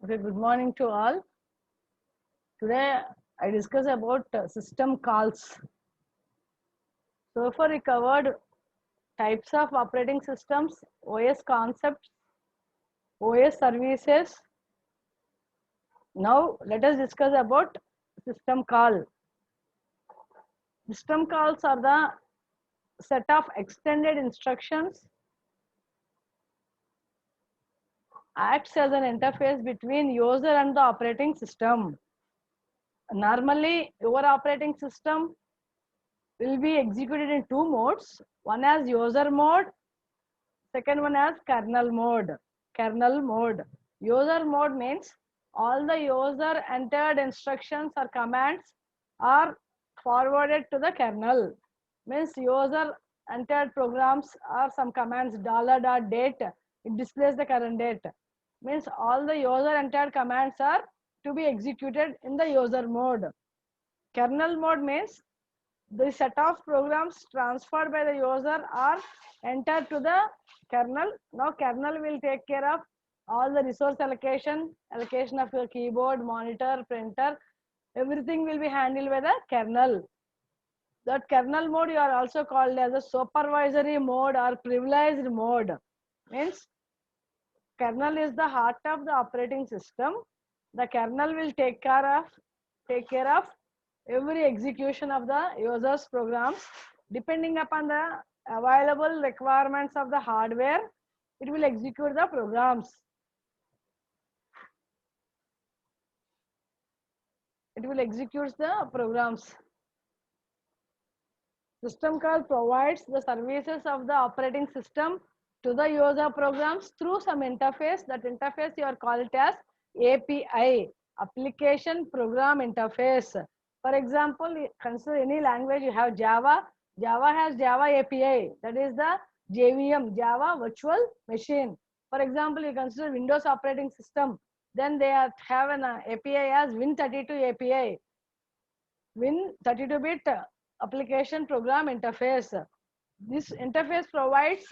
Okay, good morning to all. Today I discuss about system calls. So far we covered types of operating systems, OS concepts, OS services. Now let us discuss about system call. System calls are the set of extended instructions, acts as an interface between user and the operating system. Normally your operating system will be executed in two modes. One as user mode, second one as kernel mode. Kernel mode. User mode means all the user entered instructions or commands are forwarded to the kernel. Means user entered programs or some commands $date, it displays the current date. Means all the user entered commands are to be executed in the user mode. Kernel mode means the set of programs transferred by the user are entered to the kernel. Now kernel will take care of all the resource allocation of your keyboard, monitor, printer, everything will be handled by the kernel. That kernel mode you are also called as a supervisory mode or privileged mode. Means kernel is the heart of the operating system. The kernel will take care of every execution of the user's programs. Depending upon the available requirements of the hardware, it will execute the programs. It will execute the programs. System call provides the services of the operating system to the user programs through some interface. That interface you are called as API, application program interface. For example, consider any language, you have Java. Java has Java API, that is the JVM, Java Virtual Machine. For example, you consider Windows operating system, then they have an API as Win32 API, Win32-bit application program interface. This interface provides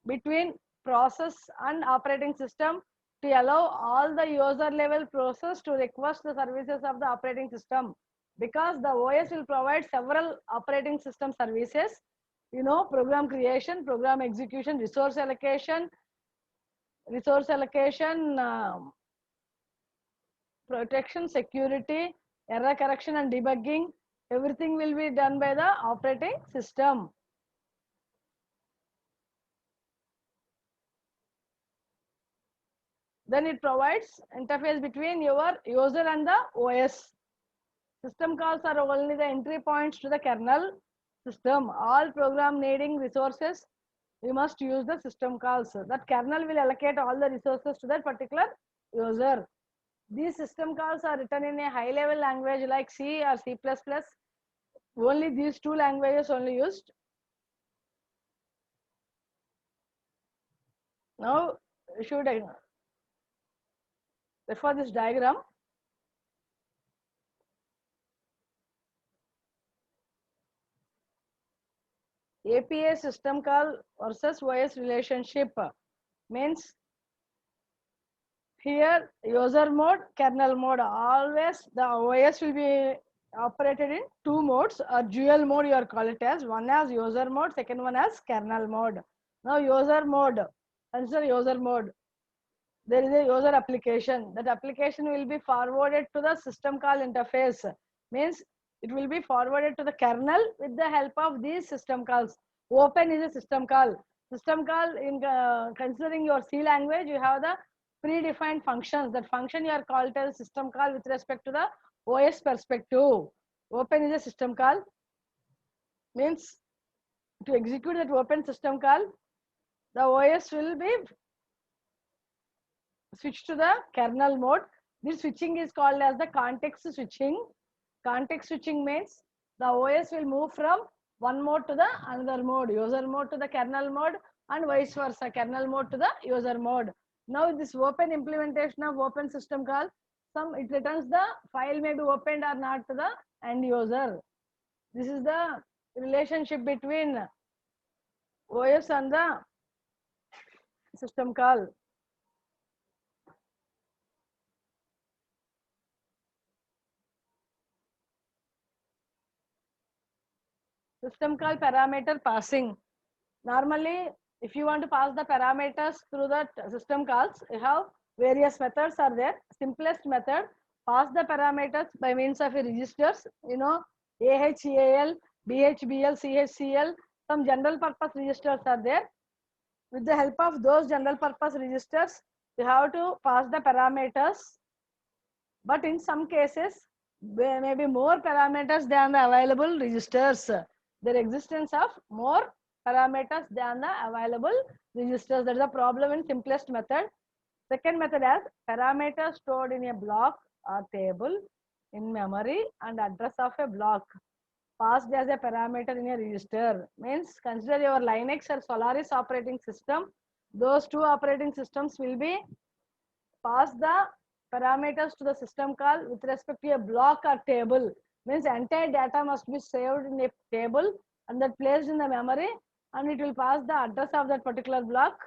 between process and operating system to allow all the user level process to request the services of the operating system, because the OS will provide several operating system services, program creation, program execution, resource allocation, protection, security, error correction and debugging. Everything will be done by the operating system. Then it provides interface between your user and the OS. System calls are only the entry points to the kernel system. All program needing resources, we must use the system calls. That kernel will allocate all the resources to that particular user. These system calls are written in a high level language like C or C++. Only these two languages only used. Now should I refer this diagram. API system call versus OS relationship means here user mode, kernel mode, always the OS will be operated in two modes, or dual mode you are call it as, one as user mode, second one as kernel mode. Now user mode, consider user mode. There is a user application. That application will be forwarded to the system call interface. Means it will be forwarded to the kernel with the help of these system calls. Open is a system call. System call in considering your C language, you have the predefined functions. That function you are called as system call with respect to the OS perspective. Open is a system call. Means to execute that open system call, the OS will be switch to the kernel mode. This switching is called as the context switching. Context switching means the OS will move from one mode to the another mode, user mode to the kernel mode, and vice versa, kernel mode to the user mode. Now this open implementation of open system call, it returns the file may be opened or not to the end user. This is the relationship between OS and the system call. system call parameter passing. Normally, if you want to pass the parameters through the system calls, you have various methods are there. Simplest method, pass the parameters by means of registers, you know, AHEAL, BHBL, CHCL, some general purpose registers are there. With the help of those general purpose registers, you have to pass the parameters. But in some cases, there may be more parameters than the available registers. There existence of more parameters than the available registers. That is a problem in simplest method. Second method is parameters stored in a block or table in memory and address of a block passed as a parameter in a register. Means consider your Linux or Solaris operating system. Those two operating systems will be pass the parameters to the system call with respect to a block or table. Means entire data must be saved in a table and that placed in the memory, and it will pass the address of that particular block.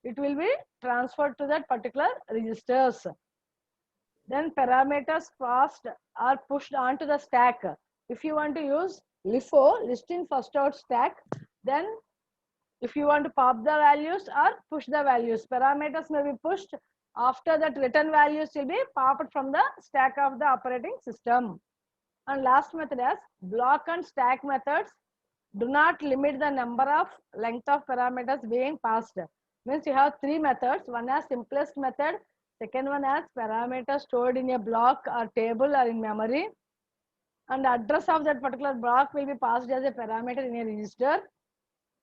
It will be transferred to that particular registers. Then parameters passed are pushed onto the stack. If you want to use LIFO, list in first out stack, then if you want to pop the values or push the values, parameters may be pushed. After that, return values will be popped from the stack of the operating system. And last method is block and stack methods do not limit the number of length of parameters being passed. Means you have three methods. One is simplest method. Second one is parameters stored in a block or table or in memory. And address of that particular block will be passed as a parameter in a register.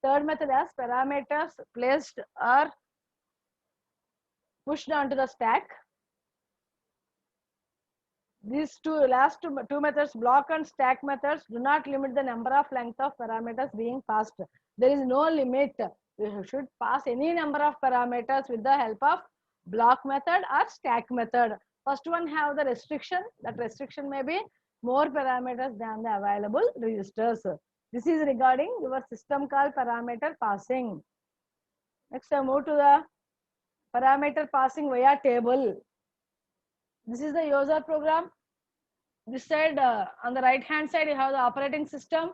Third method is parameters placed or pushed onto the stack. These last two methods, block and stack methods, do not limit the number of length of parameters being passed. There is no limit. You should pass any number of parameters with the help of block method or stack method. First one have the restriction. That restriction may be more parameters than the available registers. This is regarding your system call parameter passing. Next, I move to the parameter passing via table. This is the user program. This side, on the right hand side, you have the operating system.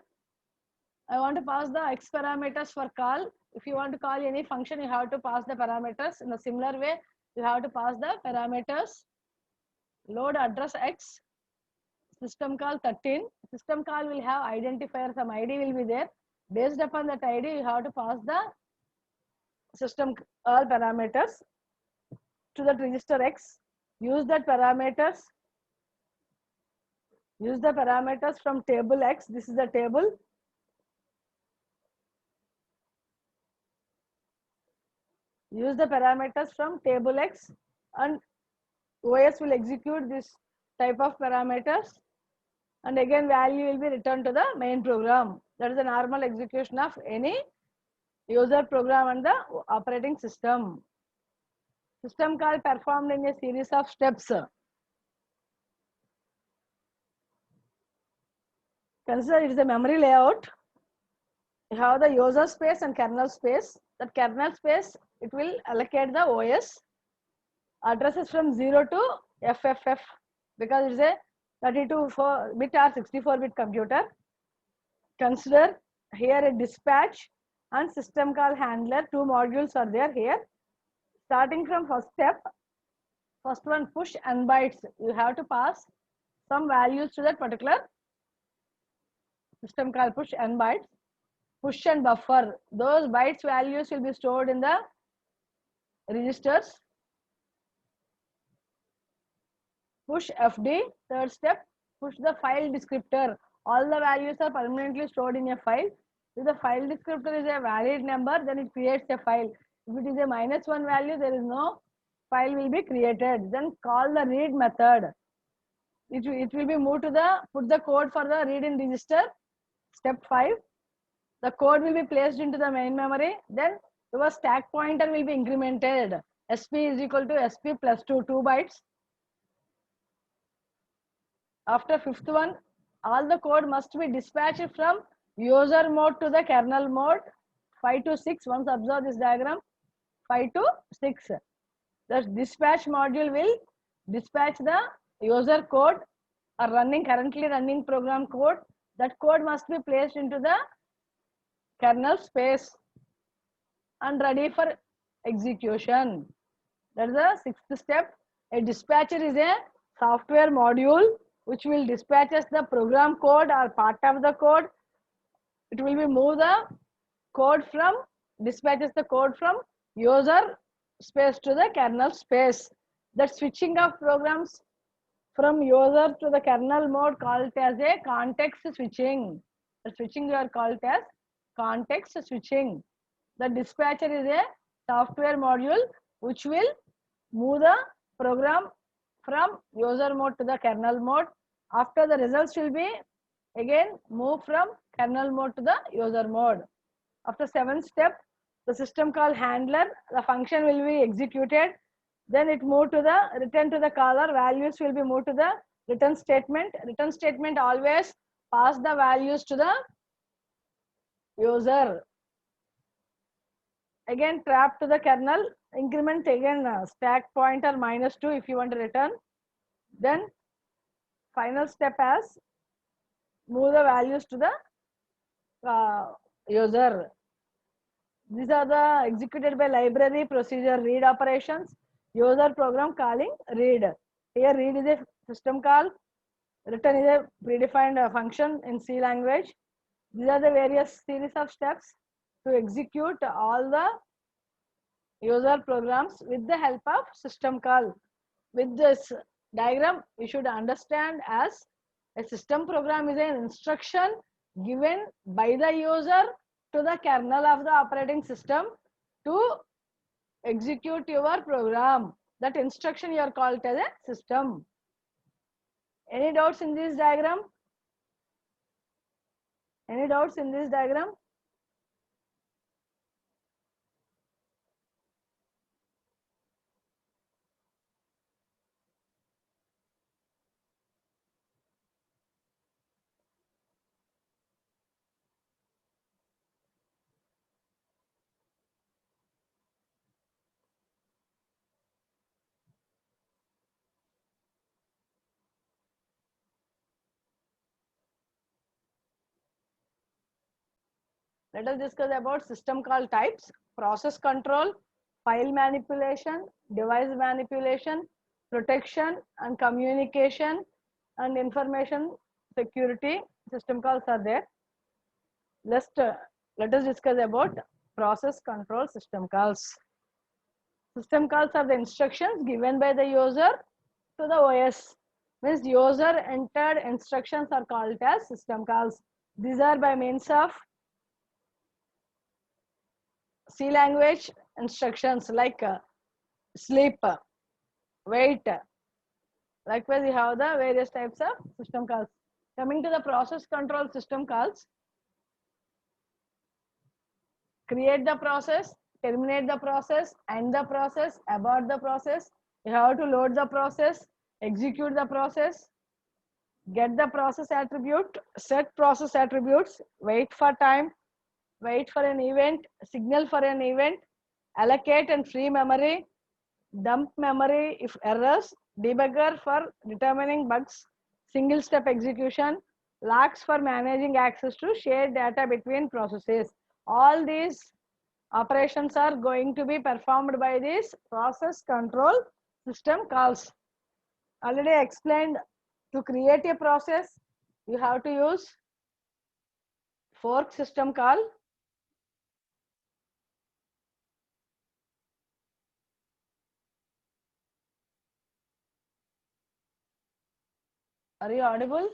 I want to pass the X parameters for call. If you want to call any function, you have to pass the parameters. In a similar way, you have to pass the parameters. Load address X. System call 13. System call will have identifier, some ID will be there. Based upon that ID, you have to pass the system call parameters to that register X. Use that parameters. Use the parameters from table X. This is the table. Use the parameters from table X, and OS will execute this type of parameters, and again value will be returned to the main program. That is the normal execution of any user program and the operating system. System call performed in a series of steps. Consider it is a memory layout. You have the user space and kernel space. That kernel space, it will allocate the OS addresses from 0 to FFF, because it is a 32-bit or 64-bit computer. Consider here a dispatch and system call handler. Two modules are there here. Starting from first step, first one push n bytes. You have to pass some values to that particular system call push n bytes. Push and buffer. Those bytes values will be stored in the registers. Push FD. Third step, push the file descriptor. All the values are permanently stored in a file. If the file descriptor is a valid number, then it creates a file. If it is a -1 value, there is no file will be created. Then call the read method. It will be moved to the, put the code for the read in register. Step 5. The code will be placed into the main memory. Then your stack pointer will be incremented. SP is equal to SP plus 2 bytes. After fifth one, all the code must be dispatched from user mode to the kernel mode. 5 to 6. Once observe this diagram. 5 to 6. The dispatch module will dispatch the user code or currently running program code That code must be placed into the kernel space and ready for execution. That's the sixth step. A dispatcher is a software module which will dispatches the program code or part of the code. It will be move the code from dispatches the code from user space to the kernel space. That switching of programs from user to the kernel mode called as a context switching. The switching you are called as context switching. The dispatcher is a software module which will move the program from user mode to the kernel mode. After the results will be again move from kernel mode to the user mode. After seventh step, the system call handler, the function will be executed. Then it move to the return to the caller, values will be moved to the return statement. Return statement always pass the values to the user. Again trap to the kernel, increment again stack pointer -2 if you want to return. Then final step as move the values to the user. These are the executed by library procedure read operations. User program calling read. Here read is a system call. Return is a predefined function in C language. These are the various series of steps to execute all the user programs with the help of system call. With this diagram, you should understand as a system program is an instruction given by the user to the kernel of the operating system to execute your program. That instruction you are called as a system. Any doubts in this diagram? Any doubts in this diagram? Let us discuss about system call types: process control, file manipulation, device manipulation, protection and communication, and information security. System calls are there. Let us discuss about process control system calls. System calls are the instructions given by the user to the OS. Means user entered instructions are called as system calls. These are by means of C language instructions like sleep, wait. Likewise, you have the various types of system calls. Coming to the process control system calls, create the process, terminate the process, end the process, abort the process. You have to load the process, execute the process, get the process attribute, set process attributes, wait for time, wait for an event, signal for an event, allocate and free memory, dump memory if errors, debugger for determining bugs, single step execution, locks for managing access to shared data between processes. All these operations are going to be performed by this process control system calls. Already explained, to create a process, you have to use fork system call. Are you audible?